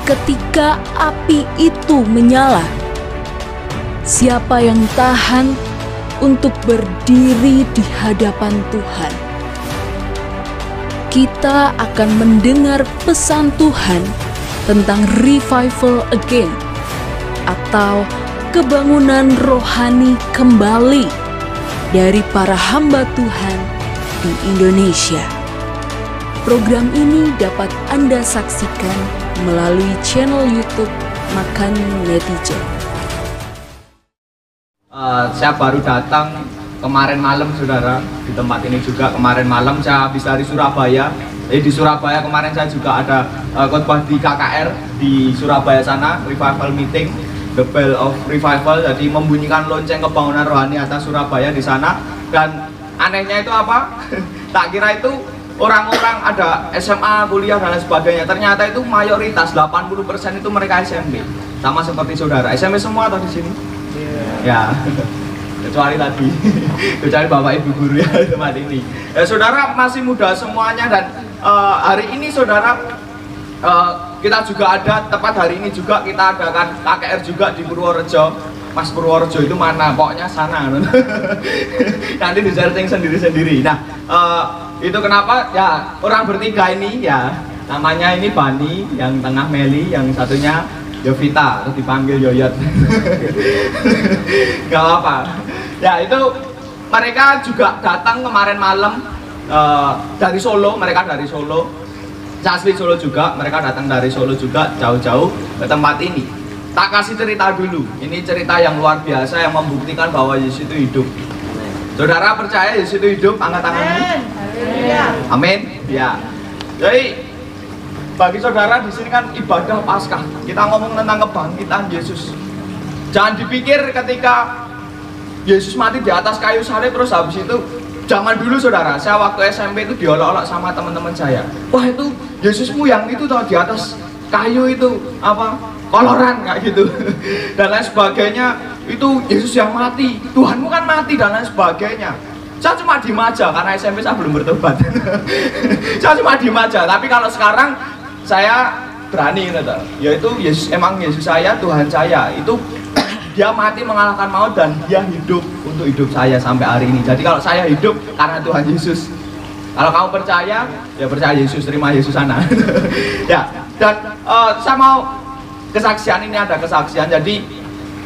ketika api itu menyala. Siapa yang tahan untuk berdiri di hadapan Tuhan? Kita akan mendengar pesan Tuhan tentang revival again atau kebangunan rohani kembali dari para hamba Tuhan di Indonesia. Program ini dapat Anda saksikan melalui channel YouTube Makan Netizen. Saya baru datang kemarin malam, saudara, di tempat ini juga. Kemarin malam saya habis dari Surabaya. Di Surabaya kemarin saya juga ada khotbah di KKR di Surabaya sana, revival meeting, the bell of revival. Jadi membunyikan lonceng kebangunan rohani atas Surabaya di sana. Dan anehnya itu apa? Tak kira itu orang-orang ada SMA, kuliah dan lain sebagainya. Ternyata itu mayoritas 80% itu mereka SMP. Sama seperti saudara. SMP semua atau di sini? Ya, kecuali tadi, kecuali bapak ibu guru ya di tempat ini. Saudara masih muda semuanya dan hari ini saudara kita juga ada, tepat hari ini juga kita adakan KKR juga di Purworejo. Mas, Purworejo itu mana? Pokoknya sana. Nanti di searching sendiri-sendiri. Nah, itu kenapa? Ya orang bertiga ini ya, namanya ini Bani, yang tengah Meli, yang satunya Yovita, atau dipanggil Yoyot. Gak apa-apa. Ya itu mereka juga datang kemarin malam dari Solo, mereka dari Solo. Asli Solo juga, mereka datang dari Solo juga jauh-jauh ke tempat ini. Tak kasih cerita dulu. Ini cerita yang luar biasa yang membuktikan bahwa Yesus itu hidup. Saudara percaya Yesus itu hidup? Angkat tanganmu. Amin. Ya. Jadi bagi saudara di sini kan ibadah Paskah. Kita ngomong tentang kebangkitan Yesus. Jangan dipikir ketika Yesus mati di atas kayu salib terus habis itu. Zaman dulu saudara, saya waktu SMP itu diolok-olok sama teman-teman saya. Wah itu Yesusmu yang itu tuh di atas kayu itu apa? Koloran kayak gitu. Dan lain sebagainya. Itu Yesus yang mati. Tuhanmu kan mati dan lain sebagainya. Saya cuma diem aja karena SMP saya belum bertobat. Saya cuma diem aja. Tapi kalau sekarang saya berani gitu. Yaitu Yesus, emang Yesus saya, Tuhan saya. Itu dia mati mengalahkan maut dan dia hidup untuk hidup saya sampai hari ini. Jadi kalau saya hidup karena Tuhan Yesus. Kalau kamu percaya, ya percaya Yesus, terima Yesus sana. Ya, dan saya mau kesaksian ini, ada kesaksian. Jadi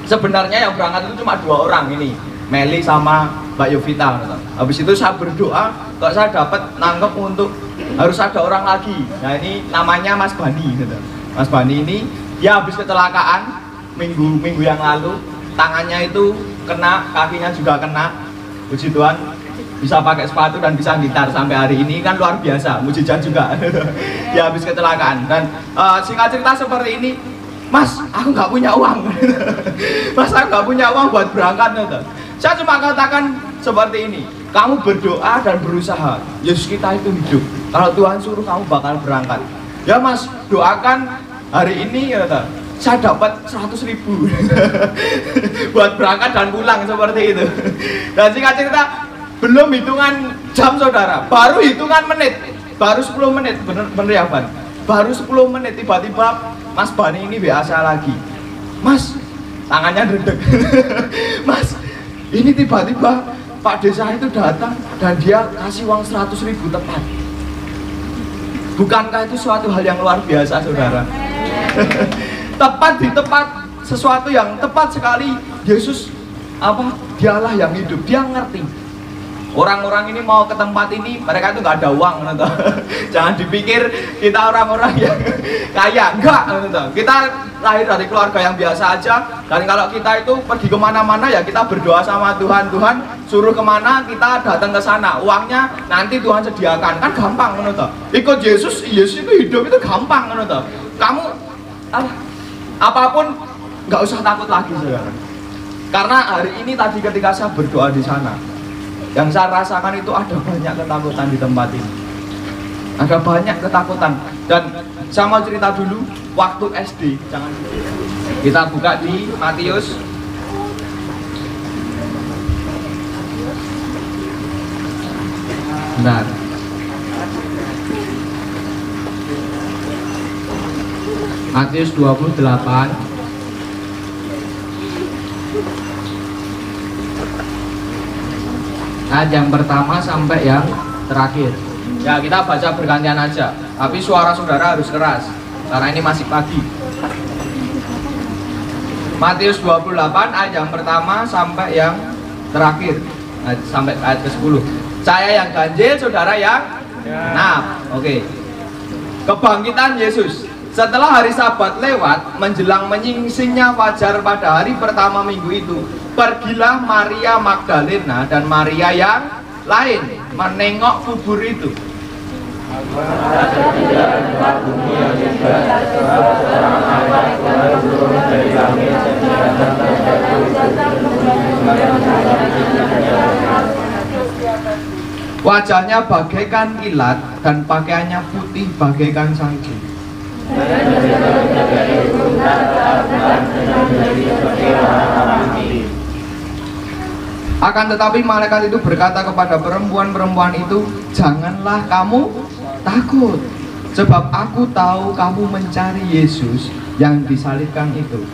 sebenarnya yang berangkat itu cuma 2 orang ini, Meli sama Mbak Yovita. Habis itu saya berdoa, kok saya dapat nangkep untuk harus ada orang lagi. Nah ini namanya Mas Bani gitu. Mas Bani ini dia habis kecelakaan minggu yang lalu, tangannya itu kena, kakinya juga kena. Puji Tuhan bisa pakai sepatu dan bisa gitar sampai hari ini, kan luar biasa, mujizat juga. Dia habis kecelakaan dan singkat cerita seperti ini, Mas, aku nggak punya uang. Mas, aku nggak punya uang buat berangkat. Saya cuma katakan seperti ini, kamu berdoa dan berusaha, Yesus kita itu hidup. Kalau Tuhan suruh kamu bakal berangkat. Ya Mas, doakan hari ini ya, saya dapat 100.000 buat berangkat dan pulang seperti itu. Dan singkat cerita, belum hitungan jam saudara, baru hitungan menit, baru 10 menit, bener ya Ban? Baru 10 menit tiba-tiba Mas Bani ini biasa lagi. Mas, tangannya redek. Mas, ini tiba-tiba Pak Desa itu datang dan dia kasih uang 100.000 tepat. Bukankah itu suatu hal yang luar biasa saudara? Tepat di tempat, sesuatu yang tepat sekali. Yesus apa? Dialah yang hidup, dia ngerti. Orang-orang ini mau ke tempat ini, mereka itu nggak ada uang, gitu. Jangan dipikir kita orang-orang yang kaya, enggak, gitu. Kita lahir dari keluarga yang biasa aja. Dan kalau kita itu pergi kemana-mana ya kita berdoa sama Tuhan, Tuhan suruh kemana kita datang ke sana. Uangnya nanti Tuhan sediakan, kan gampang, gitu. Ikut Yesus, Yesus itu hidup itu gampang, gitu. Kamu apapun nggak usah takut lagi, saudara. Karena hari ini tadi ketika saya berdoa di sana, yang saya rasakan itu ada banyak ketakutan di tempat ini. Ada banyak ketakutan. Dan saya mau cerita dulu waktu SD. Jangan kita buka di Matius. Benar. Matius 28 ayat yang pertama sampai yang terakhir. Ya, kita baca bergantian aja, tapi suara saudara harus keras karena ini masih pagi. Matius 28 ayat yang pertama sampai yang terakhir, sampai ayat ke-10. Saya yang ganjil, saudara yang genap. Oke. Kebangkitan Yesus. Setelah hari Sabat lewat, menjelang menyingsingnya fajar pada hari pertama minggu itu, pergilah Maria Magdalena dan Maria yang lain menengok kubur itu. Wajahnya bagaikan kilat dan pakaiannya putih bagaikan salju. Akan tetapi malaikat itu berkata kepada perempuan-perempuan itu, janganlah kamu takut, sebab aku tahu kamu mencari Yesus yang disalibkan itu.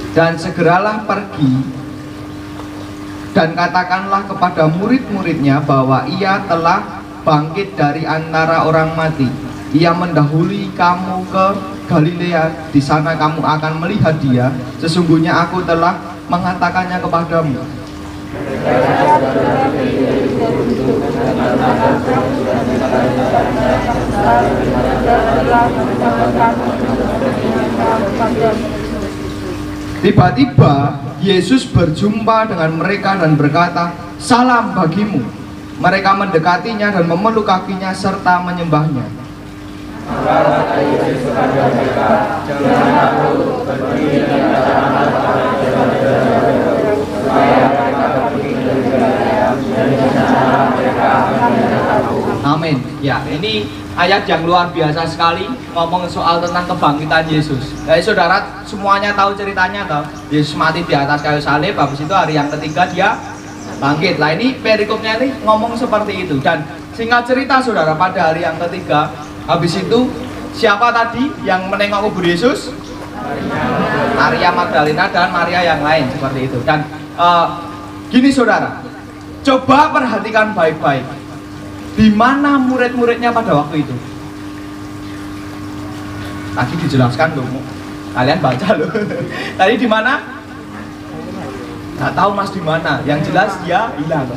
Dan segeralah pergi dan katakanlah kepada murid-muridnya bahwa ia telah bangkit dari antara orang mati. Ia mendahului kamu ke Galilea, di sana kamu akan melihat dia. Sesungguhnya aku telah mengatakannya kepadamu. Tiba-tiba Yesus berjumpa dengan mereka dan berkata, salam bagimu. Mereka mendekatinya dan memeluk kakinya serta menyembahnya. Amin. Ya, ini ayat yang luar biasa sekali, ngomong soal tentang kebangkitan Yesus. Jadi saudara semuanya tahu ceritanya toh. Yesus mati di atas kayu salib, habis itu hari yang ketiga dia bangkit. Lah ini perikopnya ini ngomong seperti itu. Dan singkat cerita saudara, pada hari yang ketiga, habis itu siapa tadi yang menengok kubur Yesus? Maria Magdalena dan Maria yang lain, seperti itu. Dan gini saudara, coba perhatikan baik-baik. Di mana murid-muridnya pada waktu itu? Tadi dijelaskan loh, kalian baca loh. Tadi di mana? Gak tahu mas di mana. Yang jelas dia hilang.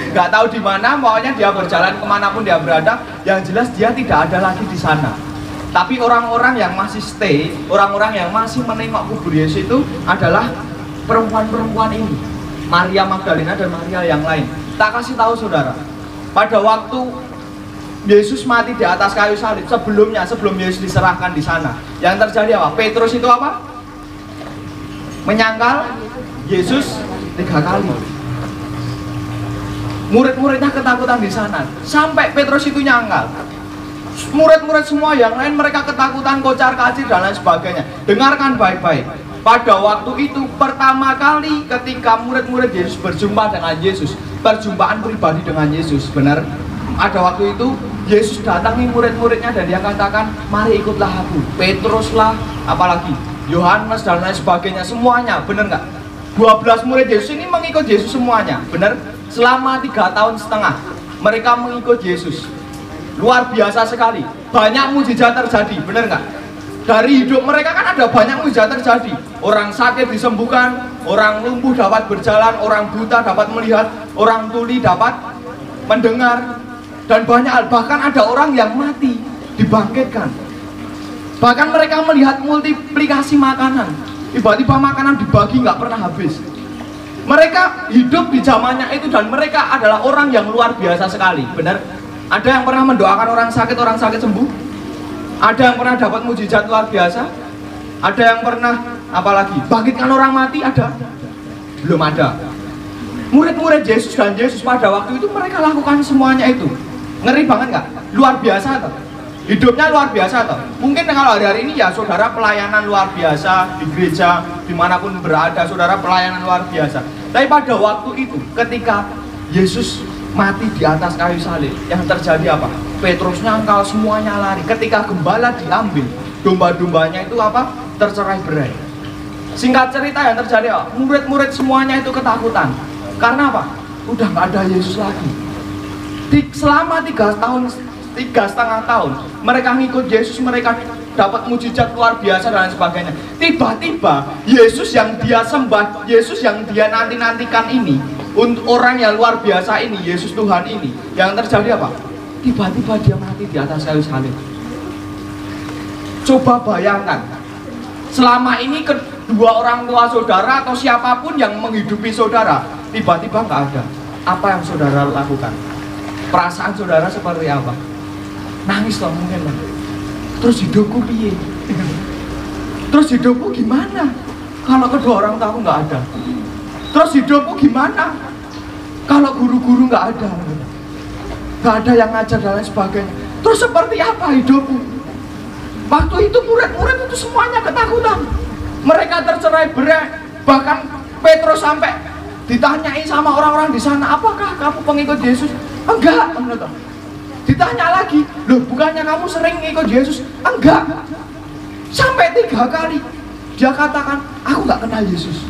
Gak tahu di mana, pokoknya dia berjalan kemanapun dia berada. Yang jelas dia tidak ada lagi di sana. Tapi orang-orang yang masih stay, orang-orang yang masih menengok kubur Yesus itu adalah perempuan-perempuan ini, Maria Magdalena dan Maria yang lain. Tak kasih tahu saudara, pada waktu Yesus mati di atas kayu salib, sebelum Yesus diserahkan di sana, yang terjadi apa? Petrus itu apa? Menyangkal Yesus 3 kali. Murid-muridnya ketakutan di sana, sampai Petrus itu nyangkal. Murid-murid semua yang lain mereka ketakutan, kocar-kacir dan lain sebagainya. Dengarkan baik-baik. Pada waktu itu pertama kali ketika murid-murid Yesus berjumpa dengan Yesus, perjumpaan pribadi dengan Yesus, benar? Ada waktu itu Yesus datangi murid-muridnya dan dia katakan, mari ikutlah aku. Petrus lah, apalagi Yohanes dan lain sebagainya, semuanya, benar nggak? 12 murid Yesus ini mengikut Yesus semuanya, benar? Selama 3 tahun setengah mereka mengikut Yesus. Luar biasa sekali, banyak mujizat terjadi, benar nggak? Dari hidup mereka kan ada banyak mujizat terjadi. Orang sakit disembuhkan, orang lumpuh dapat berjalan, orang buta dapat melihat, orang tuli dapat mendengar, dan banyak hal. Bahkan ada orang yang mati dibangkitkan. Bahkan mereka melihat multiplikasi makanan, tiba-tiba makanan dibagi nggak pernah habis. Mereka hidup di zamannya itu dan mereka adalah orang yang luar biasa sekali, benar? Ada yang pernah mendoakan orang sakit sembuh? Ada yang pernah dapat mujizat luar biasa? Ada yang pernah apalagi bangkitkan orang mati? Ada? Belum ada. Murid-murid Yesus dan Yesus pada waktu itu mereka lakukan semuanya itu. Ngeri banget nggak? Luar biasa toh. Hidupnya luar biasa toh. Mungkin kalau hari-hari ini ya saudara pelayanan luar biasa di gereja, dimanapun berada saudara pelayanan luar biasa. Tapi pada waktu itu, ketika Yesus mati di atas kayu salib, yang terjadi apa? Petrus nyangkal, semuanya lari. Ketika gembala diambil, domba-dombanya itu apa? Tercerai-berai. Singkat cerita yang terjadi, murid-murid semuanya itu ketakutan. Karena apa? Udah nggak ada Yesus lagi. Selama 3,5 tahun mereka ngikut Yesus, mereka dapat mujizat luar biasa dan sebagainya. Tiba-tiba Yesus yang dia sembah, Yesus yang dia nanti-nantikan ini, untuk orang yang luar biasa ini, Yesus Tuhan ini, yang terjadi apa? Tiba-tiba dia mati di atas kayu salib. Coba bayangkan, selama ini kedua orang tua saudara atau siapapun yang menghidupi saudara, tiba-tiba nggak ada. Apa yang saudara lakukan? Perasaan saudara seperti apa? Nangis loh mungkin loh. Terus hidupku piye? Terus hidupku gimana kalau kedua orang tua nggak ada? Terus hidupku gimana kalau guru-guru nggak ada? Nggak ada yang ngajar dan lain sebagainya. Terus seperti apa hidupku? Waktu itu murid-murid itu semuanya ketakutan. Mereka tercerai-berai. Bahkan Petrus sampai ditanyai sama orang-orang di sana, apakah kamu pengikut Yesus? Enggak. Ditanya lagi, loh bukannya kamu sering ngikut Yesus? Enggak. Sampai 3 kali dia katakan, aku nggak kenal Yesus.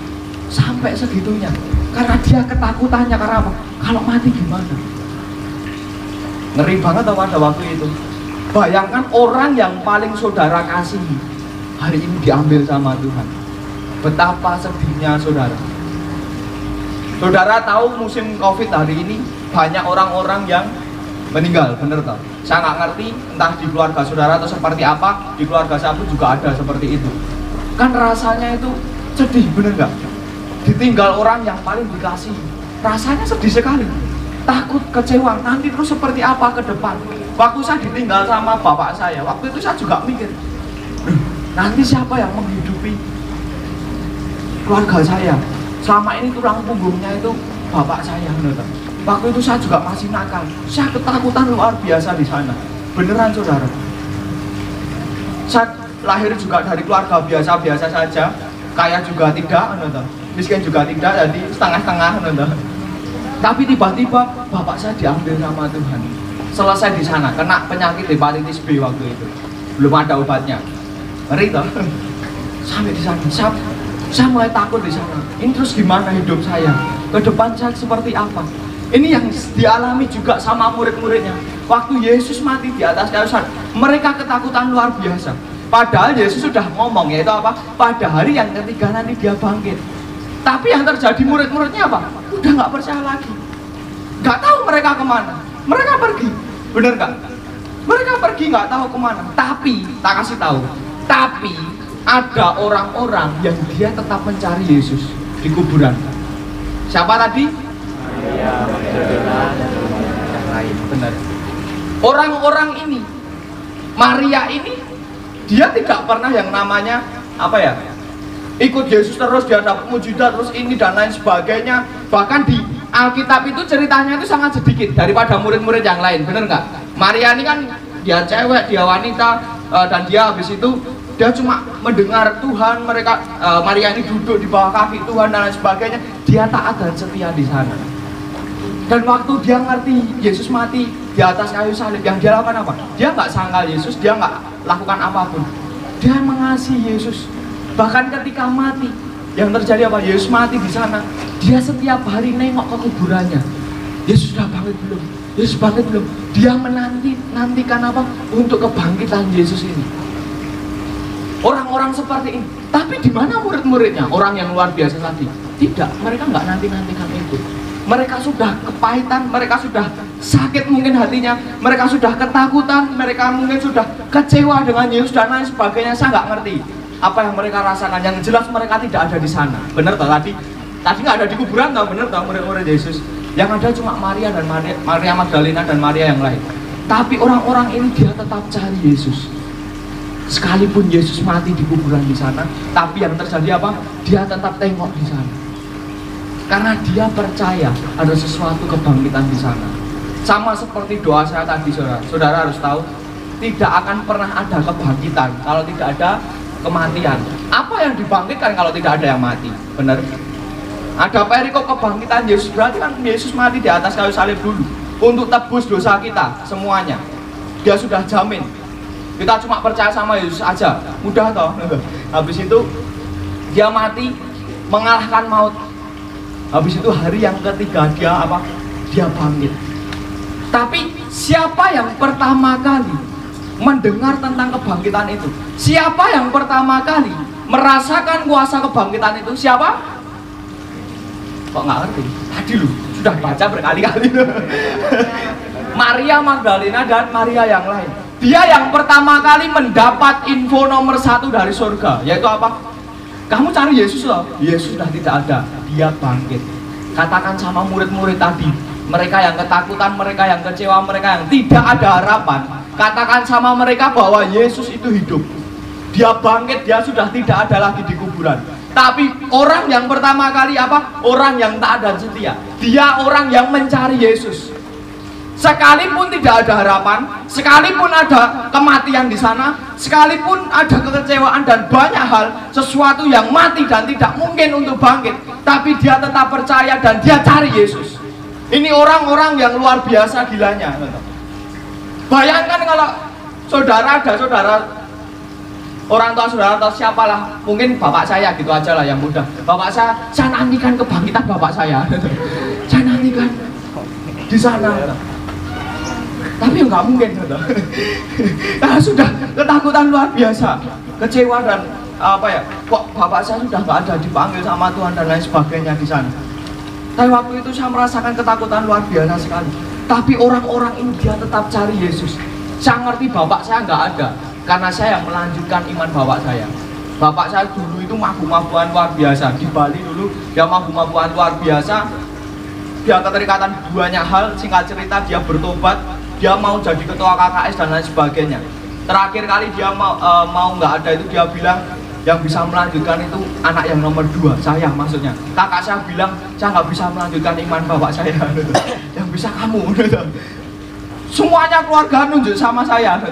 Sampai segitunya. Karena dia ketakutannya, karena apa? Kalau mati gimana? Ngeri banget pada waktu itu. Bayangkan orang yang paling saudara kasihi hari ini diambil sama Tuhan. Betapa sedihnya saudara. Saudara tahu musim COVID hari ini banyak orang-orang yang meninggal, bener tau? Saya nggak ngerti entah di keluarga saudara atau seperti apa. Di keluarga saya pun juga ada seperti itu. Kan rasanya itu sedih, bener nggak? Ditinggal orang yang paling dikasihi, rasanya sedih sekali. Takut, kecewa, nanti terus seperti apa ke depan. Waktu saya ditinggal sama bapak saya, waktu itu saya juga mikir, nanti siapa yang menghidupi keluarga saya? Selama ini tulang punggungnya itu bapak saya, bener. Waktu itu saya juga masih nakal, saya ketakutan luar biasa di sana. Beneran saudara. Saya lahir juga dari keluarga biasa-biasa saja, kaya juga tidak, bener. Miskin juga tidak, jadi setengah-setengah, bener. Tapi tiba-tiba bapak saya diambil sama Tuhan. Selesai di sana, kena penyakit hepatitis B waktu itu. Belum ada obatnya. Ngeri toh? Sampai di sana, saya mulai takut di sana. Ini terus gimana hidup saya? Ke depan saya seperti apa? Ini yang dialami juga sama murid-muridnya. Waktu Yesus mati di atas kayu salib, mereka ketakutan luar biasa. Padahal Yesus sudah ngomong, yaitu apa? Pada hari yang ketiga nanti dia bangkit. Tapi yang terjadi murid-muridnya apa? Udah nggak percaya lagi. Nggak tahu mereka kemana. Mereka pergi, bener nggak? Mereka pergi nggak tahu kemana. Tapi, tak kasih tahu. Tapi ada orang-orang yang dia tetap mencari Yesus di kuburan. Siapa tadi? Maria Magdalena dan yang lain. Benar. Orang-orang ini, Maria ini, dia tidak pernah yang namanya apa ya? Ikut Yesus terus, dia dapat mujizat terus ini dan lain sebagainya. Bahkan di Alkitab itu ceritanya itu sangat sedikit daripada murid-murid yang lain, bener nggak? Maria ini kan dia cewek, dia wanita, dan dia habis itu dia cuma mendengar Tuhan. Maria ini duduk di bawah kaki Tuhan dan lain sebagainya. Dia taat dan setia di sana. Dan waktu dia ngerti Yesus mati di atas kayu salib, yang dia lakukan apa? Dia nggak sangkal Yesus, dia nggak lakukan apapun. Dia mengasihi Yesus. Bahkan ketika mati, yang terjadi apa? Yesus mati di sana. Dia setiap hari nengok ke kuburannya. Yesus sudah bangkit belum? Yesus bangkit belum? Dia menantikan apa? Untuk kebangkitan Yesus ini. Orang-orang seperti ini. Tapi di mana murid-muridnya? Orang yang luar biasa tadi. Tidak, mereka nggak nantikan itu. Mereka sudah kepahitan, mereka sudah sakit mungkin hatinya, mereka sudah ketakutan, mereka mungkin sudah kecewa dengan Yesus dan lain sebagainya. Saya nggak ngerti apa yang mereka rasakan. Yang jelas mereka tidak ada di sana. Benar toh tadi nggak ada di kuburan toh, benar toh murid-murid Yesus. Yang ada cuma Maria dan Maria Magdalena dan Maria yang lain. Tapi orang-orang ini dia tetap cari Yesus. Sekalipun Yesus mati di kuburan di sana, tapi yang terjadi apa? Dia tetap tengok di sana. Karena dia percaya ada sesuatu kebangkitan di sana. Sama seperti doa saya tadi, saudara. Saudara harus tahu, tidak akan pernah ada kebangkitan kalau tidak ada kematian. Apa yang dibangkitkan kalau tidak ada yang mati? Benar? Ada perikop kebangkitan Yesus, berarti kan Yesus mati di atas kayu salib dulu untuk tebus dosa kita semuanya. Dia sudah jamin. Kita cuma percaya sama Yesus aja, mudah toh. Habis itu dia mati mengalahkan maut. Habis itu hari yang ketiga dia bangkit. Tapi siapa yang pertama kali mendengar tentang kebangkitan itu? Siapa yang pertama kali merasakan kuasa kebangkitan itu? Siapa? Kok nggak ngerti? Tadi lu sudah baca berkali-kali. Maria Magdalena dan Maria yang lain. Dia yang pertama kali mendapat info nomor 1 dari surga, yaitu apa? Kamu cari Yesus loh. Yesus sudah tidak ada. Dia bangkit. Katakan sama murid-murid tadi, mereka yang ketakutan, mereka yang kecewa, mereka yang tidak ada harapan, katakan sama mereka bahwa Yesus itu hidup. Dia bangkit, dia sudah tidak ada lagi di kuburan. Tapi orang yang pertama kali apa? Orang yang taat dan setia. Dia orang yang mencari Yesus. Sekalipun tidak ada harapan, sekalipun ada kematian di sana, sekalipun ada kekecewaan dan banyak hal, sesuatu yang mati dan tidak mungkin untuk bangkit, tapi dia tetap percaya dan dia cari Yesus. Ini orang-orang yang luar biasa gilanya. Bayangkan kalau saudara ada saudara, orang tua saudara atau siapalah, mungkin bapak saya gitu aja lah yang mudah. Bapak saya nantikan kebangkitan bapak saya. Saya nantikan di sana. Tapi nggak mungkin, karena sudah ketakutan luar biasa, kecewa dan apa ya, kok bapak saya sudah nggak ada, dipanggil sama Tuhan dan lain sebagainya di sana. Tapi waktu itu saya merasakan ketakutan luar biasa sekali. Tapi orang-orang ini dia tetap cari Yesus. Saya ngerti bapak saya nggak ada, karena saya yang melanjutkan iman bapak saya. Bapak saya dulu itu mabuk-mabukan luar biasa. Di Bali dulu dia mabuk-mabukan luar biasa. Dia keterikatan banyak hal, singkat cerita dia bertobat. Dia mau jadi ketua KKS dan lain sebagainya. Terakhir kali dia mau nggak ada itu, dia bilang yang bisa melanjutkan itu anak yang nomor 2, saya maksudnya. Kakak saya bilang saya nggak bisa melanjutkan iman bapak saya. Yang bisa kamu. Semuanya keluarga nunjuk sama saya.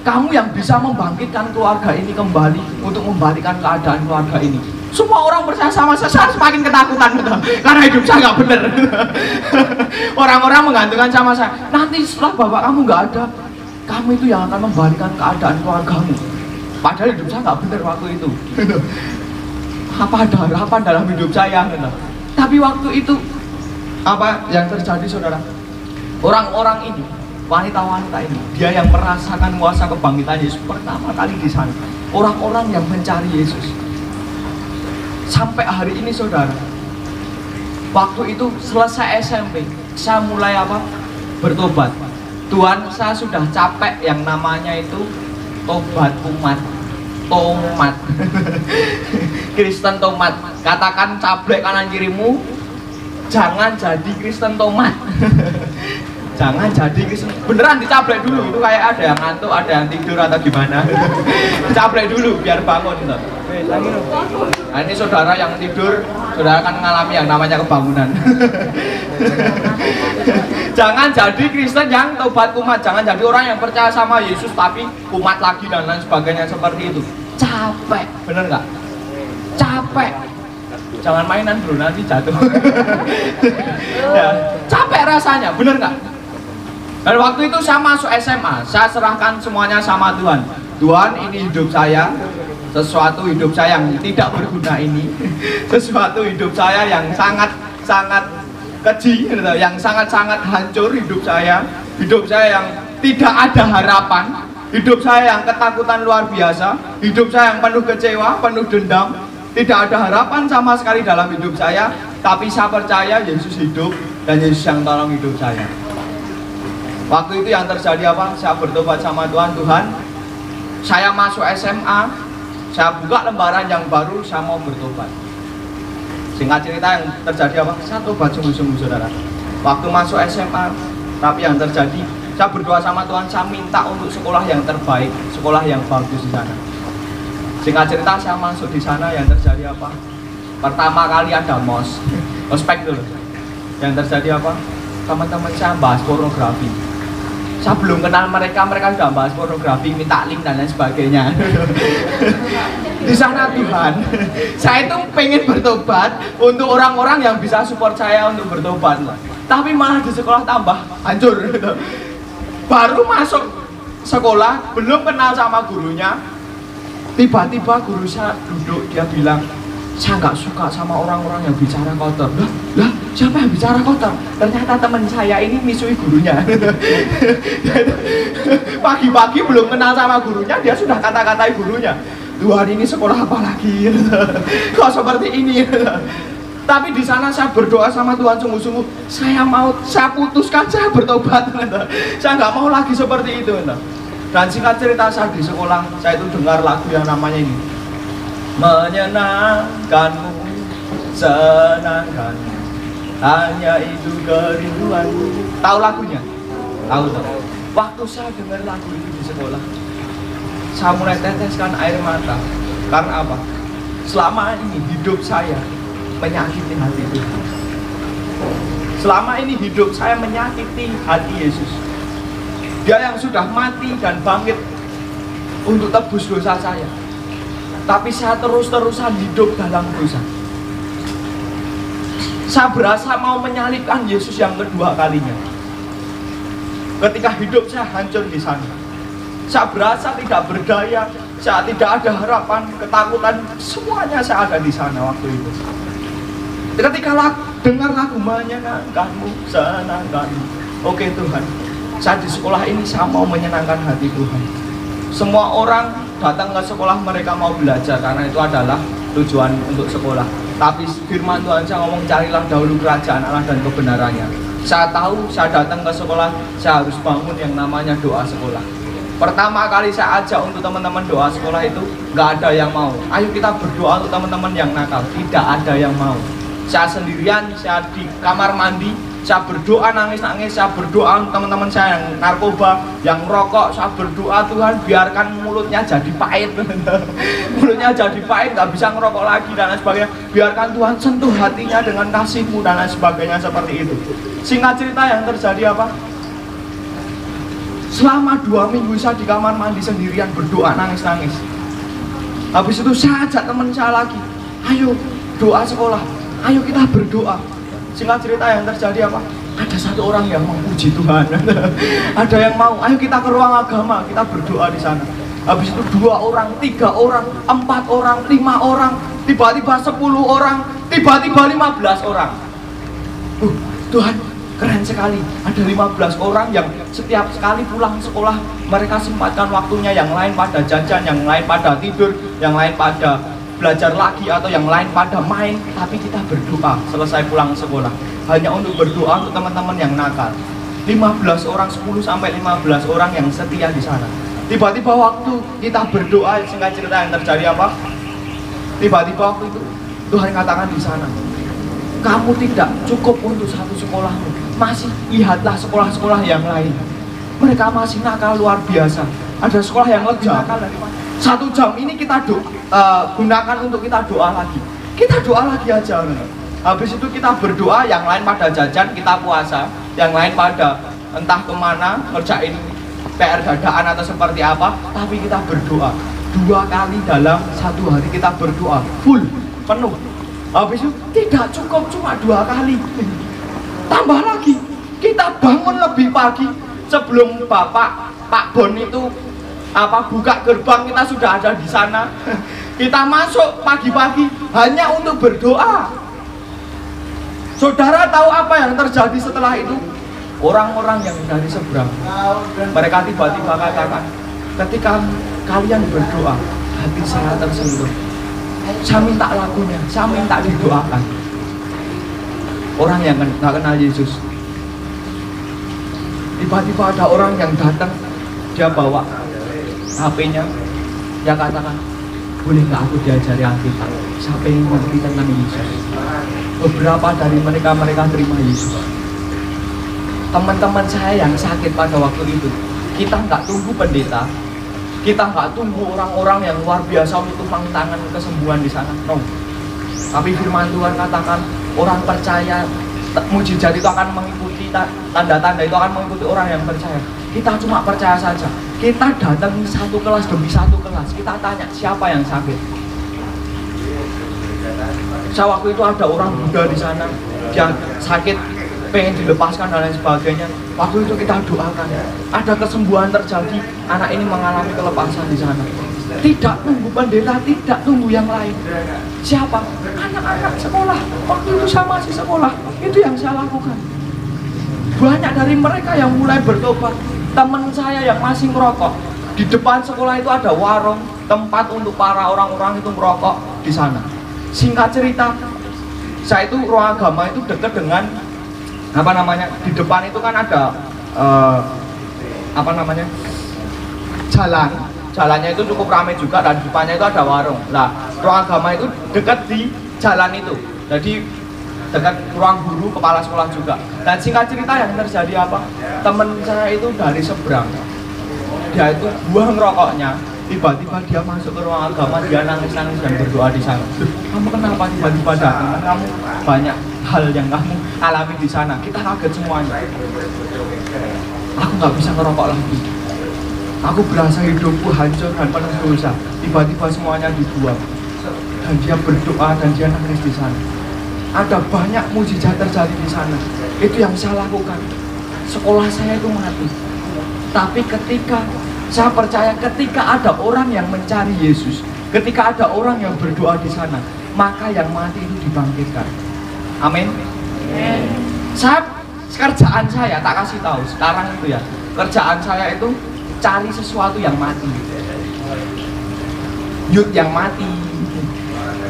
Kamu yang bisa membangkitkan keluarga ini kembali untuk membalikan keadaan keluarga ini. Semua orang percaya sama saya semakin ketakutan karena hidup saya nggak bener. Orang-orang menggantungkan sama saya. Nanti setelah bapak kamu nggak ada, kamu itu yang akan membalikan keadaan keluargamu. Padahal hidup saya nggak bener waktu itu. Apa ada harapan dalam hidup saya? Tapi waktu itu apa yang terjadi, saudara? Orang-orang ini, wanita-wanita ini, dia yang merasakan kuasa kebangkitan Yesus pertama kali di sana. Orang-orang yang mencari Yesus. Sampai hari ini, saudara, waktu itu selesai SMP, saya mulai apa? Bertobat. Tuhan, saya sudah capek yang namanya itu tobat umat, tomat. Kristen tomat. Katakan cablek kanan kirimu, jangan jadi Kristen tomat. Jangan jadi Kristen, beneran dicablek dulu. Itu kayak ada yang ngantuk, ada yang tidur atau gimana. Dicablek dulu biar bangun gitu. Nah, ini saudara yang tidur, saudara akan mengalami yang namanya kebangunan. Jangan jadi Kristen yang tobat kumat, jangan jadi orang yang percaya sama Yesus tapi kumat lagi dan lain sebagainya seperti itu. Capek, bener nggak? Capek. Jangan mainan bro, nanti jatuh. Ya, capek rasanya, bener nggak? Dan waktu itu saya masuk SMA, saya serahkan semuanya sama Tuhan. Tuhan, ini hidup saya, sesuatu hidup saya yang tidak berguna ini, sesuatu hidup saya yang sangat keji, yang sangat hancur hidup saya yang tidak ada harapan, hidup saya yang ketakutan luar biasa, hidup saya yang penuh kecewa, penuh dendam, tidak ada harapan sama sekali dalam hidup saya. Tapi saya percaya Yesus hidup dan Yesus yang tolong hidup saya. Waktu itu yang terjadi apa? Saya bertobat sama Tuhan. Tuhan, saya masuk SMA, saya buka lembaran yang baru, saya mau bertobat. Singkat cerita yang terjadi apa? Saya tobat sungguh-sungguh, saudara. Waktu masuk SMA, tapi yang terjadi, saya berdoa sama Tuhan, saya minta untuk sekolah yang terbaik, sekolah yang bagus di sana. Singkat cerita, saya masuk di sana, yang terjadi apa? Pertama kali ada ospek dulu. Yang terjadi apa? Teman-teman saya bahas pornografi. Saya belum kenal mereka sudah bahas pornografi, minta link dan lain sebagainya. di sana Tuhan. Saya itu pengen bertobat untuk orang-orang yang bisa support saya untuk bertobat. Tapi malah di sekolah tambah hancur. Baru masuk sekolah, belum kenal sama gurunya, tiba-tiba guru saya duduk, dia bilang, saya nggak suka sama orang-orang yang bicara kotor. Lah, siapa yang bicara kotor? Ternyata teman saya ini misui gurunya. Pagi-pagi belum kenal sama gurunya, dia sudah kata-katai gurunya. Tuhan, ini sekolah apa lagi? Kok seperti ini? Tapi di sana saya berdoa sama Tuhan sungguh-sungguh. Saya putuskan saya bertobat. Saya nggak mau lagi seperti itu. Dan singkat cerita, saya di sekolah, saya itu dengar lagu yang namanya ini, menyenangkanmu, senangkanmu, hanya itu kerinduanmu. Tahu lagunya? Tahu. Waktu saya dengar lagu itu di sekolah, saya mulai teteskan air mata. Karena apa? Selama ini hidup saya menyakiti hati Tuhan. Selama ini hidup saya menyakiti hati Yesus. Dia yang sudah mati dan bangkit untuk tebus dosa saya. Tapi saya terus-terusan hidup dalam dosa. Saya berasa mau menyalibkan Yesus yang kedua kalinya. Ketika hidup saya hancur di sana, saya berasa tidak berdaya, saya tidak ada harapan, ketakutan, semuanya saya ada di sana waktu itu. Ketika dengar lagu menyenangkanmu, senangkanmu, oke Tuhan, saya di sekolah ini saya mau menyenangkan hati Tuhan. Semua orang datang ke sekolah, mereka mau belajar karena itu adalah tujuan untuk sekolah. Tapi firman Tuhan saya ngomong, carilah dahulu kerajaan Allah dan kebenarannya. Saya tahu saya datang ke sekolah, saya harus bangun yang namanya doa sekolah. Pertama kali saya ajak untuk teman-teman doa sekolah itu, nggak ada yang mau. Ayo kita berdoa untuk teman-teman yang nakal. Tidak ada yang mau. Saya sendirian, saya di kamar mandi, saya berdoa nangis-nangis, saya berdoa untuk teman-teman saya yang narkoba, yang rokok, saya berdoa Tuhan biarkan mulutnya jadi pahit. Mulutnya jadi pahit, nggak bisa ngerokok lagi dan lain sebagainya. Biarkan Tuhan sentuh hatinya dengan kasih-Mu dan lain sebagainya seperti itu. Singkat cerita yang terjadi apa? Selama 2 minggu saya di kamar mandi sendirian berdoa nangis-nangis. Habis itu saya ajak teman saya lagi, ayo doa sekolah, ayo kita berdoa. Singkat cerita yang terjadi apa? Ada satu orang yang memuji Tuhan. Ada yang mau, ayo kita ke ruang agama, kita berdoa di sana. Habis itu 2 orang, 3 orang, 4 orang, 5 orang, tiba-tiba 10 orang, tiba-tiba 15 orang. Tuhan, keren sekali. Ada 15 orang yang setiap sekali pulang sekolah mereka sempatkan waktunya, yang lain pada jajan, yang lain pada tidur, yang lain pada belajar lagi, atau yang lain pada main. Tapi kita berdoa selesai pulang sekolah, hanya untuk berdoa untuk teman-teman yang nakal. 15 orang, 10 sampai 15 orang yang setia di sana. Tiba-tiba waktu kita berdoa, singkat cerita yang terjadi apa? Tiba-tiba waktu itu Tuhan katakan di sana, kamu tidak cukup untuk satu sekolahmu, masih lihatlah sekolah-sekolah yang lain. Mereka masih nakal luar biasa. Ada sekolah yang lebih nakal dari mana? 1 jam ini kita gunakan untuk kita doa lagi. Kita doa lagi aja. Habis itu kita berdoa, yang lain pada jajan, kita puasa, yang lain pada entah kemana ngerjain PR dadaan atau seperti apa. Tapi kita berdoa 2 kali dalam 1 hari, kita berdoa full, penuh. Habis itu tidak cukup cuma 2 kali, tambah lagi. Kita bangun lebih pagi sebelum Pak Bon itu buka gerbang, kita sudah ada di sana. Kita masuk pagi-pagi hanya untuk berdoa. Saudara tahu apa yang terjadi setelah itu? Orang-orang yang dari seberang, mereka tiba-tiba katakan, ketika kalian berdoa, hati saya tersentuh. Saya minta lagunya, saya minta didoakan. Orang yang nggak kenal Yesus, tiba-tiba ada orang yang datang, dia bawa HP-nya, dia katakan, boleh nggak aku diajari Alkitab? Saya pengen ngerti tentang Yesus. Beberapa dari mereka terima Yesus. Teman-teman saya yang sakit pada waktu itu, kita nggak tunggu pendeta, kita nggak tunggu orang-orang yang luar biasa untuk tumpang tangan kesembuhan di sana, no. Tapi firman Tuhan katakan, orang percaya, mujizat itu akan mengikuti, tanda-tanda itu akan mengikuti orang yang percaya. Kita cuma percaya saja. Kita datang 1 kelas demi 1 kelas, kita tanya siapa yang sakit. Saya waktu itu ada orang Buddha di sana, yang sakit, pengen dilepaskan dan lain sebagainya. Waktu itu kita doakan, ada kesembuhan terjadi, anak ini mengalami kelepasan di sana. Tidak tunggu pendeta, tidak tunggu yang lain. Siapa? Anak-anak sekolah. Waktu itu saya masih sekolah, itu yang saya lakukan. Banyak dari mereka yang mulai bertobat. Teman saya yang masih merokok, di depan sekolah itu ada warung, tempat untuk para orang-orang itu merokok di sana. Singkat cerita, saya itu ruang agama itu dekat dengan di depan itu kan ada jalannya itu cukup ramai juga, dan di depannya itu ada warung. Nah, ruang agama itu dekat di jalan itu, jadi dekat ruang guru kepala sekolah juga. Dan singkat cerita yang terjadi apa? Temen saya itu dari seberang, dia itu buang rokoknya, tiba-tiba dia masuk ke ruang agama, dia nangis-nangis dan berdoa di sana. Kamu kenapa tiba-tiba datang? Kamu banyak hal yang kamu alami di sana. Kita kaget semuanya. Aku nggak bisa ngerokok lagi. Aku berasa hidupku hancur dan penuh dosa. Tiba-tiba semuanya dibuang. Dan dia berdoa dan dia nangis di sana. Ada banyak mujizat terjadi di sana. Itu yang saya lakukan. Sekolah saya itu mati. Tapi saya percaya ketika ada orang yang mencari Yesus, ketika ada orang yang berdoa di sana, maka yang mati itu dibangkitkan. Amin. Kerjaan saya tak kasih tahu sekarang itu ya. Kerjaan saya itu cari sesuatu yang mati. Youth yang mati,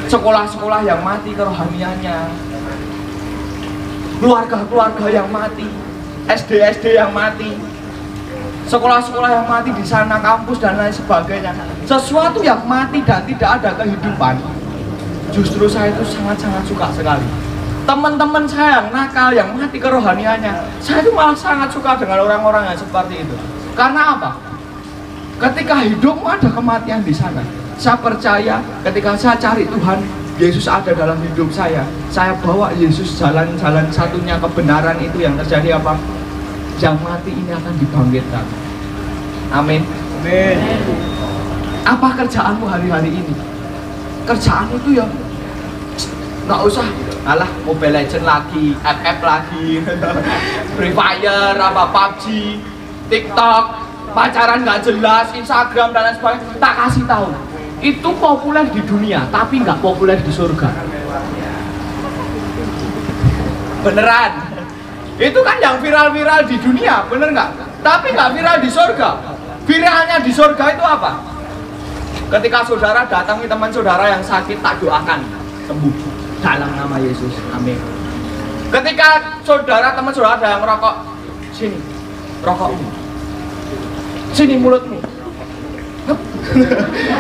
sekolah-sekolah yang mati kerohaniannya, keluarga-keluarga yang mati, SD-SD yang mati, sekolah-sekolah yang mati di sana, kampus dan lain sebagainya. Sesuatu yang mati dan tidak ada kehidupan, justru saya itu sangat-sangat suka sekali. Teman-teman saya yang nakal, yang mati kerohaniannya, saya itu malah sangat suka dengan orang-orang yang seperti itu. Karena apa? Ketika hidupmu ada kematian di sana, saya percaya ketika saya cari Tuhan, Yesus ada dalam hidup saya bawa Yesus jalan-jalan satunya kebenaran itu, yang terjadi apa? Yang mati ini akan dibangkitkan. Amin. Amin. Apa kerjaanmu hari-hari ini? Kerjaan itu ya nggak usah, alah Mobile Legends lagi, FF lagi, Free Fire, PUBG, TikTok, pacaran nggak jelas, Instagram dan lain sebagainya. Tak kasih tahu, itu populer di dunia, tapi nggak populer di surga. Beneran. Itu kan yang viral-viral di dunia, bener nggak? Tapi nggak viral di surga. Viralnya di surga itu apa? Ketika saudara datangi teman saudara yang sakit, tak doakan sembuh dalam nama Yesus. Amin. Ketika teman saudara ada yang merokok, sini rokokmu, sini mulutmu,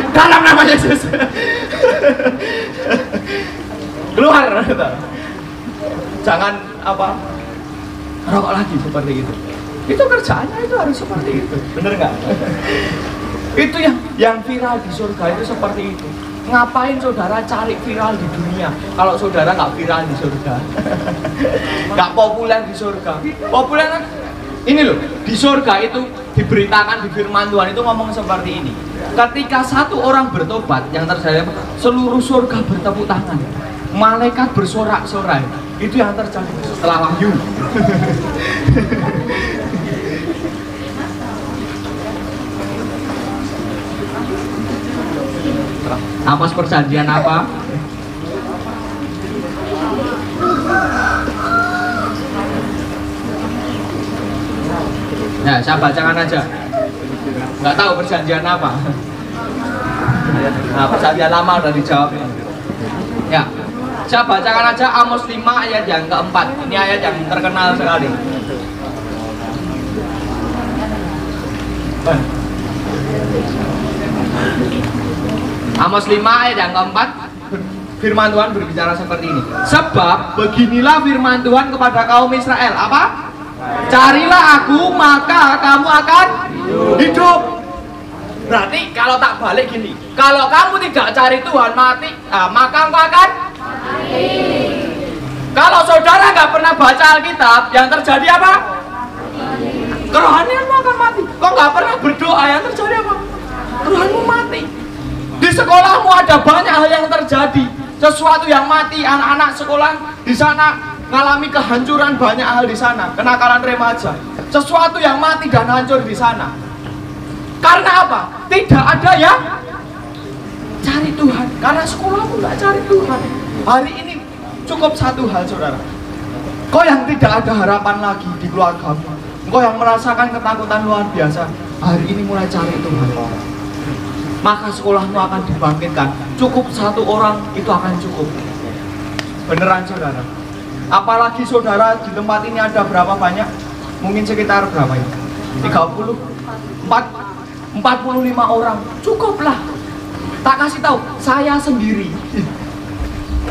dalam nama Yesus. Keluar. Jangan rokok lagi seperti itu. Itu kerjaannya itu harus seperti itu, bener nggak? Itu yang viral di surga itu seperti itu. Ngapain saudara cari viral di dunia kalau saudara nggak viral di surga? Nggak populer di surga. Populer ini loh, di surga itu diberitakan di firman Tuhan itu ngomong seperti ini. Ketika satu orang bertobat, yang terjadi seluruh surga bertepuk tangan, malaikat bersorak-sorai. Itu yang terjadi setelah Wahyu. Amas perjanjian apa? Nah, saya bacakan aja. Nggak tahu perjanjian apa. Nah, perjanjian lama udah dijawab. Ya, saya bacakan aja Amos 5 ayat yang keempat. Ini ayat yang terkenal sekali. Amos 5 ayat yang keempat, firman Tuhan berbicara seperti ini. Sebab beginilah firman Tuhan kepada kaum Israel. Apa? Carilah aku, maka kamu akan hidup. Berarti kalau tak balik gini, kalau kamu tidak cari Tuhan, mati, maka engkau akan mati. Kalau saudara nggak pernah baca Alkitab, yang terjadi apa? Kerohanianmu akan mati. Kok nggak pernah berdoa, yang terjadi apa? Kerohanianmu mati. Di sekolahmu ada banyak hal yang terjadi, sesuatu yang mati, anak-anak sekolah di sana mengalami kehancuran, banyak hal di sana, kenakalan remaja, sesuatu yang mati dan hancur di sana. Karena apa? Tidak ada yang cari Tuhan. Karena sekolahmu nggak cari Tuhan. Hari ini cukup satu hal, saudara. Kau yang tidak ada harapan lagi di keluargamu, kau yang merasakan ketakutan luar biasa, hari ini mulai cari Tuhan. Maka sekolahmu akan dibangkitkan. Cukup satu orang itu akan cukup. Beneran, saudara. Apalagi saudara di tempat ini ada berapa banyak? Mungkin sekitar berapa ya? 30, 45 orang. Cukuplah. Tak kasih tahu, saya sendiri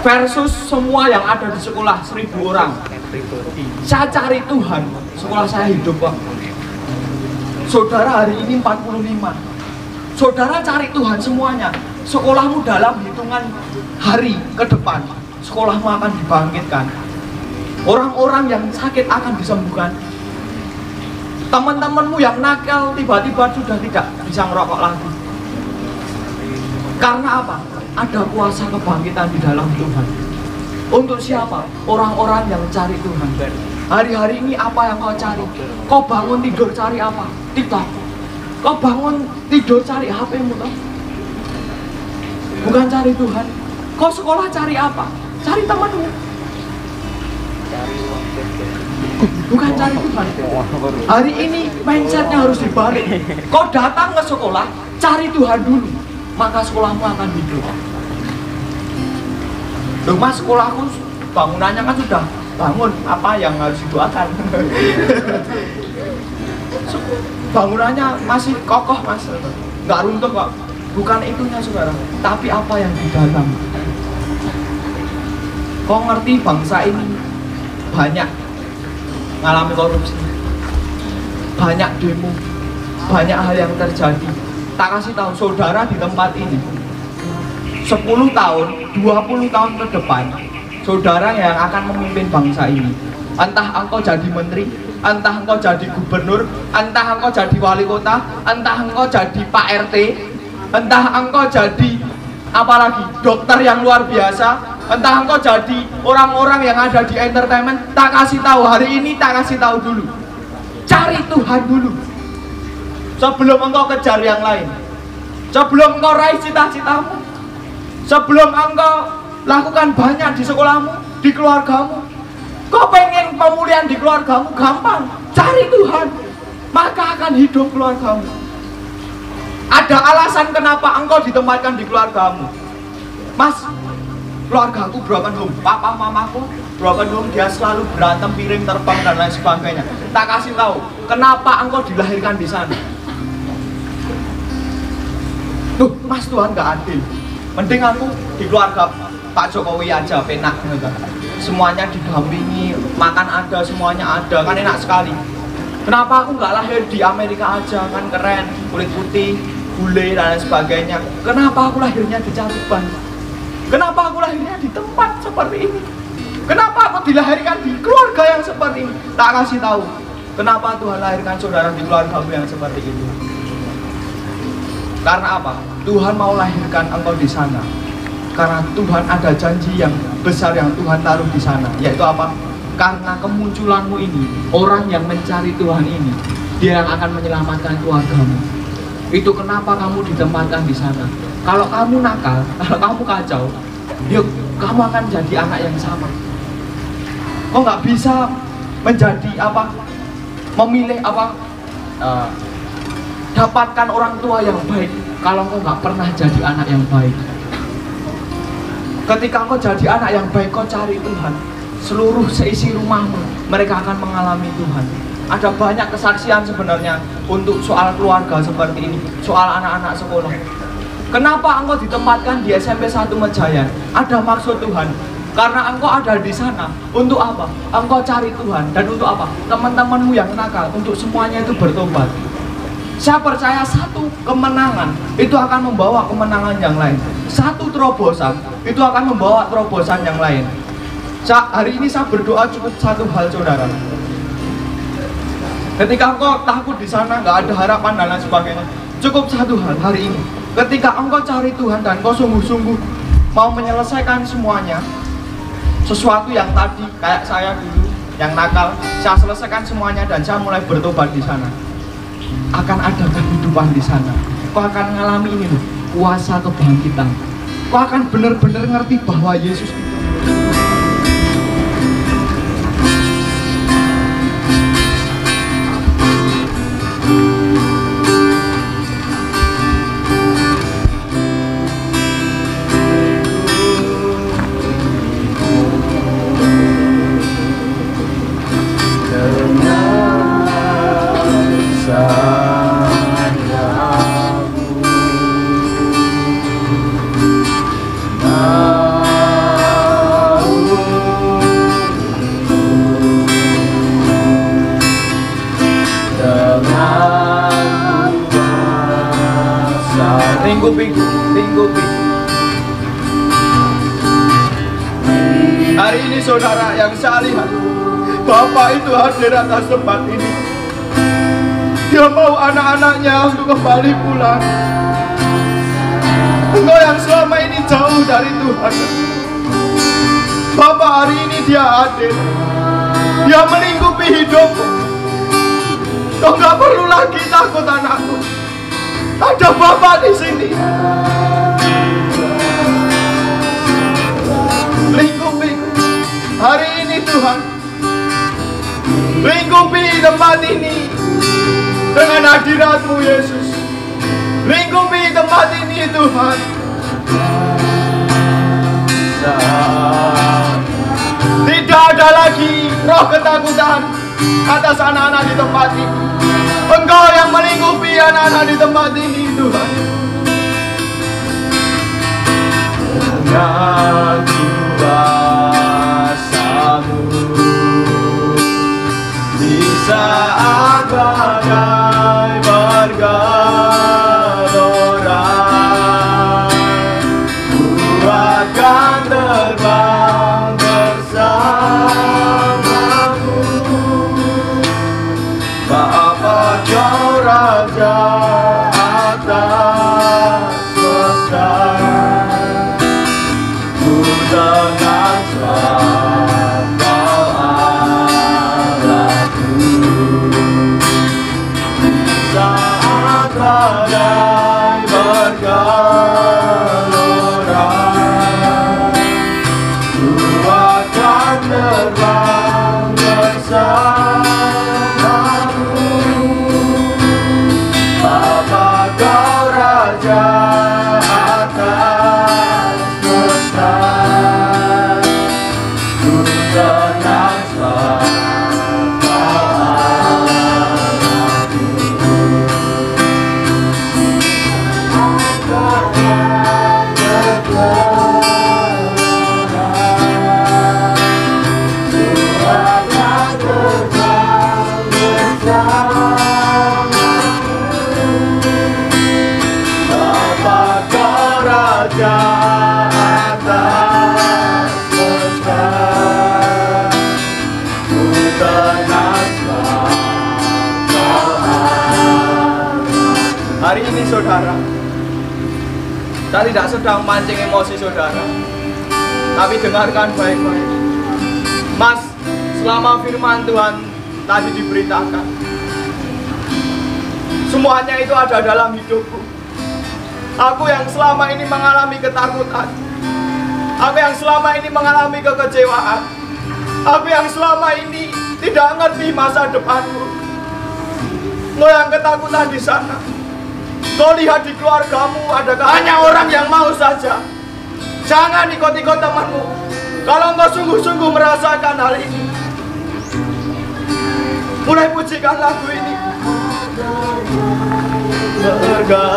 versus semua yang ada di sekolah 1000 orang. Saya cari Tuhan, sekolah saya hidup, Pak. Saudara hari ini 45. Saudara cari Tuhan semuanya. Sekolahmu dalam hitungan hari ke depan, sekolahmu akan dibangkitkan. Orang-orang yang sakit akan disembuhkan. Teman-temanmu yang nakal tiba-tiba sudah tidak bisa ngerokok lagi. Karena apa? Ada kuasa kebangkitan di dalam Tuhan. Untuk siapa? Orang-orang yang cari Tuhan. Hari-hari ini apa yang kau cari? Kau bangun tidur cari apa? TikTok. Kau bangun tidur cari HP-mu toh? Bukan cari Tuhan. Kau sekolah cari apa? Cari temanmu. Bukan cari Tuhan. Hari ini mindsetnya harus dibalik. Kau datang ke sekolah, cari Tuhan dulu, maka sekolahmu akan hidup. Loh mas, sekolahku bangunannya kan sudah bangun, apa yang harus didoakan? Bangunannya masih kokoh mas, nggak runtuh kok. Bukan itunya saudara, tapi apa yang di dalam. Kau ngerti bangsa ini banyak mengalami korupsi, banyak demo, banyak hal yang terjadi. Tak kasih tahu saudara di tempat ini, 10 tahun, 20 tahun ke depan, saudara yang akan memimpin bangsa ini. Entah engkau jadi menteri, entah engkau jadi gubernur, entah engkau jadi wali kota, entah engkau jadi Pak RT, entah engkau jadi apalagi dokter yang luar biasa, entah engkau jadi orang-orang yang ada di entertainment. Tak kasih tahu hari ini, tak kasih tahu dulu. Cari Tuhan dulu sebelum engkau kejar yang lain, sebelum engkau raih cita-citamu, sebelum engkau lakukan banyak di sekolahmu, di keluargamu. Kau pengen pemulihan di keluargamu, gampang, cari Tuhan, maka akan hidup keluargamu. Ada alasan kenapa engkau ditempatkan di keluargamu. Mas, keluargaku broken home, papa mamaku broken home, dia selalu berantem, piring terbang dan lain sebagainya. Tak kasih tahu kenapa engkau dilahirkan di sana. Tuh, mas, Tuhan gak adil. Mending aku di keluarga Pak Jokowi aja, penak. Semuanya didampingi, makan ada, semuanya ada, kan enak sekali. Kenapa aku nggak lahir di Amerika aja, kan keren, kulit putih, bule dan lain sebagainya. Kenapa aku lahirnya di Caruban? Kenapa aku lahirnya di tempat seperti ini? Kenapa aku dilahirkan di keluarga yang seperti ini? Tak kasih tahu kenapa Tuhan lahirkan saudara di keluarga yang seperti itu. Karena apa? Tuhan mau lahirkan engkau di sana. Karena Tuhan ada janji yang besar yang Tuhan taruh di sana. Yaitu apa? Karena kemunculanmu ini, orang yang mencari Tuhan ini, dia yang akan menyelamatkan keluargamu. Itu kenapa kamu ditempatkan di sana. Kalau kamu nakal, kalau kamu kacau, yuk, kamu akan jadi anak yang sama. Kau nggak bisa menjadi apa? Memilih apa? Dapatkan orang tua yang baik kalau kau nggak pernah jadi anak yang baik. Ketika kau jadi anak yang baik, kau cari Tuhan, seluruh seisi rumahmu mereka akan mengalami Tuhan. Ada banyak kesaksian sebenarnya untuk soal keluarga seperti ini, soal anak-anak sekolah. Kenapa engkau ditempatkan di SMP 1 Mejayan? Ada maksud Tuhan. Karena engkau ada di sana untuk apa? Engkau cari Tuhan. Dan untuk apa? Teman-temanmu yang nakal, untuk semuanya itu bertobat. Saya percaya satu kemenangan itu akan membawa kemenangan yang lain. Satu terobosan itu akan membawa terobosan yang lain. Hari ini saya berdoa cukup satu hal, saudara. Ketika engkau takut di sana, nggak ada harapan dan lain sebagainya, Cukup satu hal hari ini. Ketika engkau cari Tuhan dan engkau sungguh-sungguh mau menyelesaikan semuanya, sesuatu yang tadi kayak saya dulu yang nakal, saya selesaikan semuanya dan saya mulai bertobat di sana. Akan ada kehidupan di sana. Kau akan mengalami ini loh, kuasa kebangkitan. Kau akan benar-benar ngerti bahwa Yesus itu lingkupi. Hari ini saudara yang saya lihat, Bapak itu hadir atas tempat ini. Dia mau anak-anaknya untuk kembali pulang. Engkau yang selama ini jauh dari Tuhan, Bapak hari ini dia hadir. Dia melingkupi hidupmu. Kau nggak perlu lagi takut anakku. Ada Bapak di sini. Lingkupi hari ini Tuhan. Lingkupi tempat ini dengan hadirat-Mu Yesus. Lingkupi tempat ini Tuhan. Tidak ada lagi roh ketakutan atas anak-anak di tempat ini. Engkau yang melingkupi anak-anak di tempat ini Tuhan. Dengan kuasa-Mu di saat badai bergelora, ku akan terbang bersama-Mu. Bapa Kau Raja atas semesta, ku dengan sebab Kau Allahku. Saat badai bergelora, ku akan terbang bersama-Mu. Bapa Kau Raja atas semesta, ku tenang sebab Kau Allahku. Bapa Kau Raja atas semesta, ku tenang sebab Kau Allahku. Hari ini saudara, saya tidak sedang mancing emosi saudara, tapi dengarkan baik-baik. Mas, selama firman Tuhan tadi diberitakan, semuanya itu ada dalam hidupku. Aku yang selama ini mengalami ketakutan, aku yang selama ini mengalami kekecewaan, aku yang selama ini tidak ngerti masa depanku. Lo yang ketakutan di sana, kau lihat di keluargamu adakah hanya orang yang mau saja. Jangan ikut-ikut temanmu. Kalau engkau sungguh-sungguh merasakan hal ini, mulai pujikan lagu ini. Bergelora,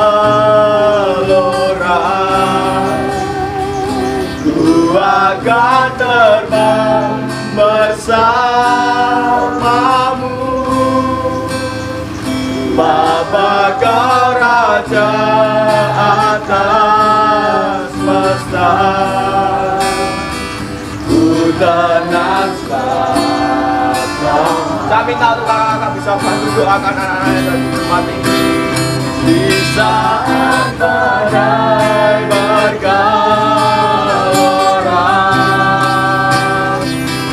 ku akan terbang bersama-Mu. Bapa Kau Raja atas semesta, ku tenang sebab Kau. Saya minta untuk kakak-kakak bisa bantu doakan anak-anak yang di tempat ini. di saat badai bergelora,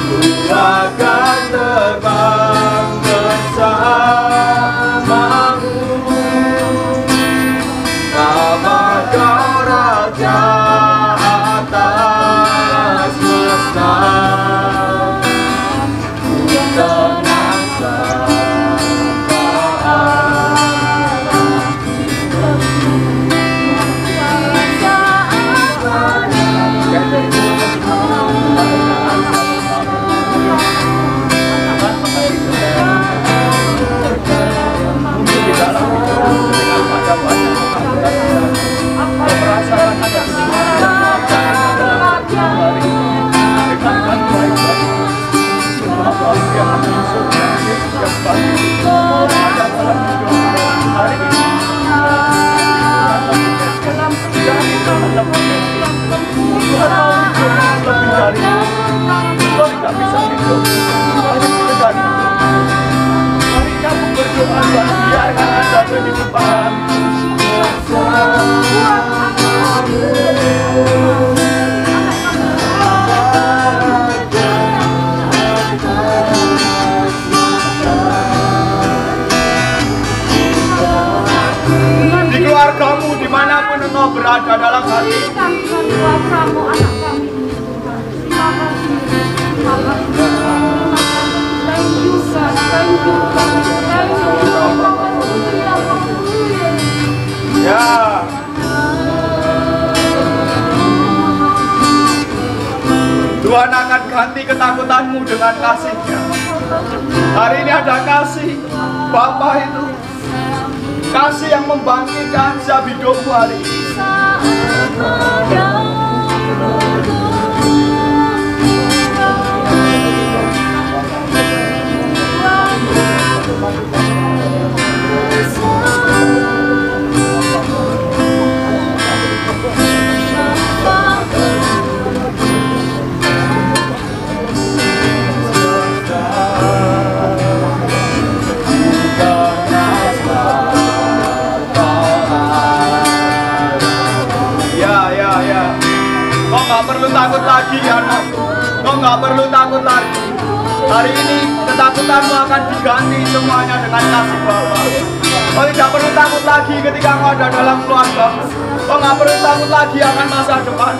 ku akan terbang bersamamu. Nama Kau Raja atas semesta, ku tenang keluargamu dimanapun engkau berada dalam hati. Ya. Tuhan akan ganti ketakutanmu dengan kasih-Nya. Hari ini ada kasih Bapa itu, kasih yang membangkitkan setiap hidupmu hari ini. Kau nggak perlu takut lagi, anakku. Kau nggak perlu takut lagi. Hari ini ketakutanmu akan diganti semuanya dengan kasih Bapa. Kau tidak perlu takut lagi ketika kau ada dalam keluargamu. Kau nggak perlu takut lagi akan masa depan.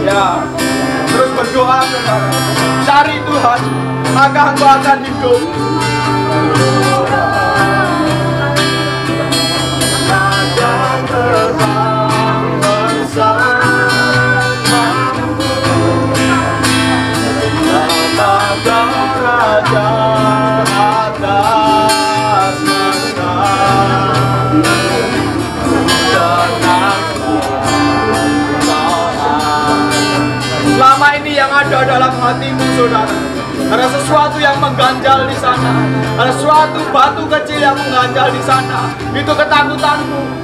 Ya, terus berdoa, saudara. Cari Tuhan, maka engkau akan hidup. Selama ini yang ada dalam hatimu, saudara, ada sesuatu yang mengganjal di sana, ada suatu batu kecil yang mengganjal di sana. Itu ketakutanmu,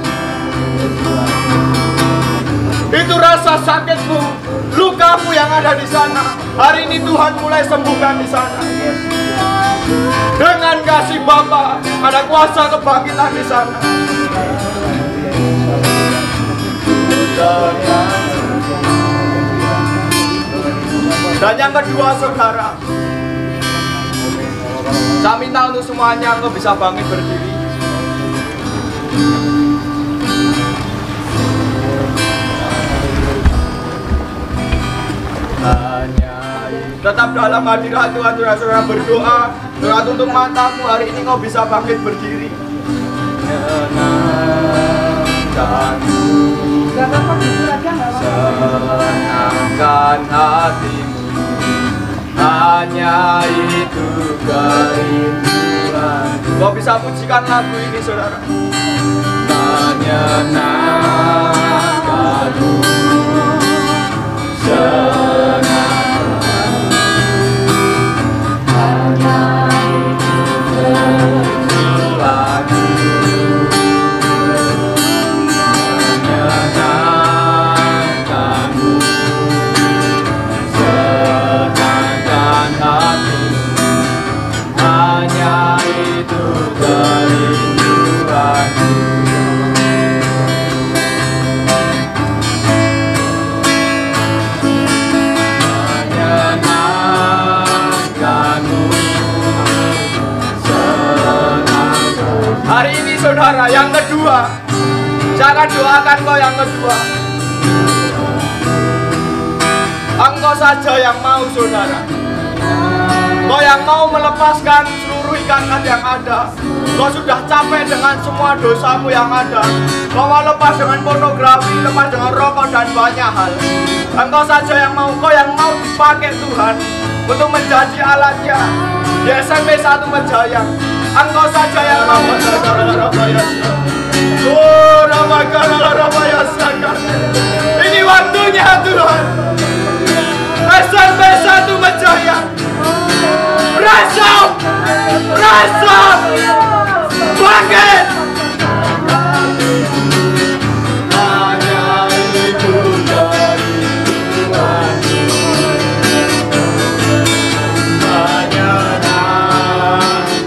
itu rasa sakitmu, lukamu yang ada di sana. Hari ini Tuhan mulai sembuhkan di sana. Dengan kasih Bapa, ada kuasa kebangkitan di sana. Dan yang kedua, saudara, saya minta untuk semuanya engkau bisa bangkit berdiri. Tetap dalam hadirat Tuhan, saudara-saudara, berdoa. Saudara, tutup matamu, hari ini engkau bisa bangkit berdiri. Senangkan hatimu, hanya itu kerinduan. Kau bisa pujikan lagu ini, saudara. Menyenangkanmu, senangkan, hanya itu kerinduan. akan doakan kau yang kedua. Engkau saja yang mau, saudara. Kau yang mau melepaskan seluruh ikatan yang ada. Kau sudah capek dengan semua dosamu yang ada. Kau mau lepas dengan pornografi, lepas dengan rokok dan banyak hal. Engkau saja yang mau, kau yang mau dipakai Tuhan untuk menjadi alatnya di SMP 1 Menjaya. Engkau saja yang mau. Ini waktunya Tuhan. SMP 1 Menjaya. Rise up, bangkit. Hanya itu dari Tuhan. Hanya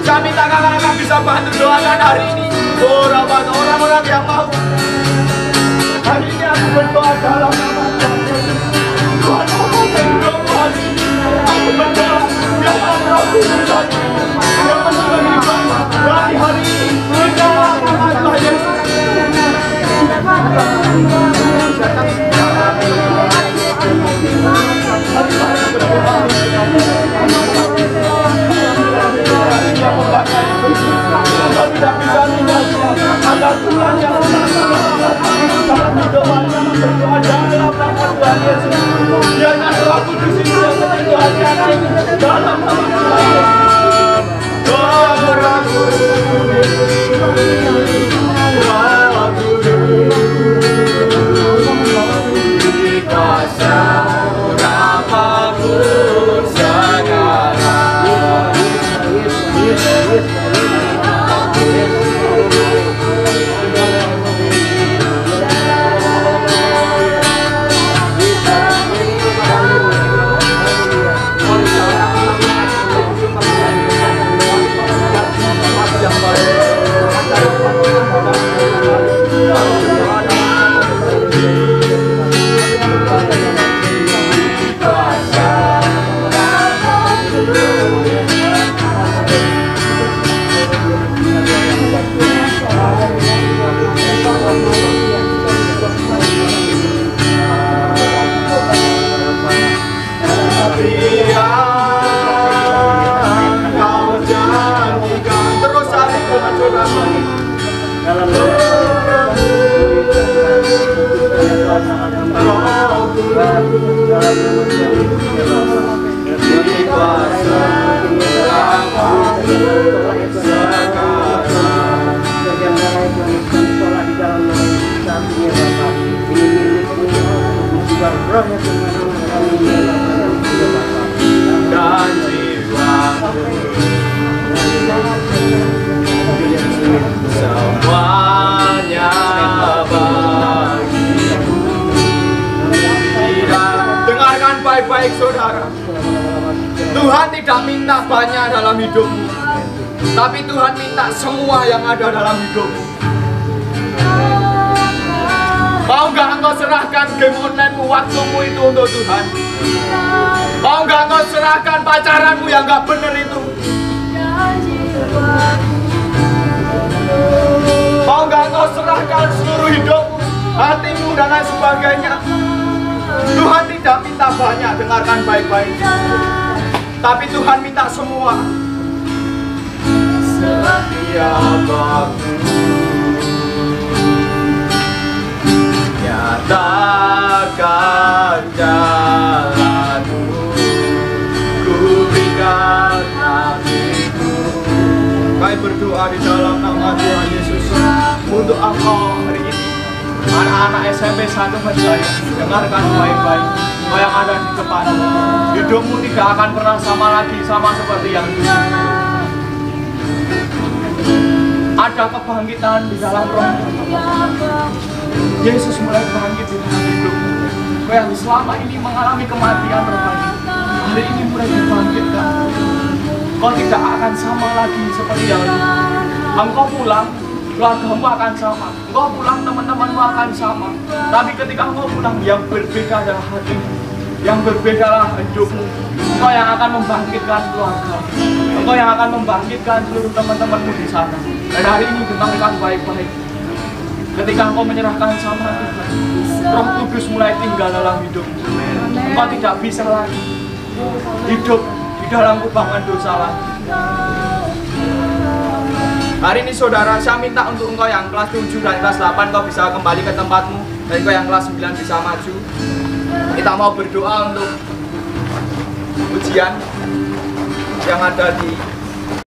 saya minta kakak-kakak bisa bantu doakan hari ini. Orang-orang yang mau. Hari ini aku berdoa dalam nama Tuhan. Tuhan aku berdoa hari ini. Aku berdoa biar aku bisa dari hari ini kita akan Yesus. Tidak bisa ada Tuhan yang dalam hidupnya berdoa dalam nama Tuhan Yesus. Biarkan Roh Kudus itu yang menyentuh hati dalam nama Tuhan Yesus. Baik saudara, Tuhan tidak minta banyak dalam hidupmu, tapi Tuhan minta semua yang ada dalam hidupmu. Mau nggak engkau serahkan game online-mu, waktumu itu untuk Tuhan? Mau nggak engkau serahkan pacaranmu yang nggak bener itu? Mau nggak engkau serahkan seluruh hidupmu, hatimu dan lain sebagainya? Tuhan tidak minta banyak, dengarkan baik-baik. Tapi Tuhan minta semua. Setiap waktu nyatakan jalanmu, ku berikan hatiku. Kami berdoa di dalam nama Tuhan Yesus untuk engkau hari ini. Anak-anak SMP 1 Menjaya, dengarkan baik-baik. Kau yang ada di depan, hidupmu tidak akan pernah sama lagi, sama seperti yang dulu. Ada kebangkitan di dalam roh. Yesus mulai bangkit di dalam hidupmu. Kau yang selama ini mengalami kematian rohani, hari ini mulai dibangkitkan. Kau tidak akan sama lagi seperti yang dulu. Engkau pulang, keluargamu akan sama. Engkau pulang, teman-temanmu akan sama. Tapi ketika engkau pulang, yang berbeda adalah hatimu, yang berbeda adalah hidupmu. Engkau yang akan membangkitkan keluarga, engkau yang akan membangkitkan seluruh teman-temanmu di sana. Dan hari ini dengarkan baik-baik. Ketika engkau menyerahkan sama Tuhan, Roh Kudus mulai tinggal dalam hidupmu. Engkau tidak bisa lagi hidup di dalam kubangan dosa lagi. Hari ini saudara, saya minta untuk engkau yang kelas 7 dan kelas 8 kau bisa kembali ke tempatmu, dan engkau yang kelas 9 bisa maju. Kita mau berdoa untuk ujian yang ada di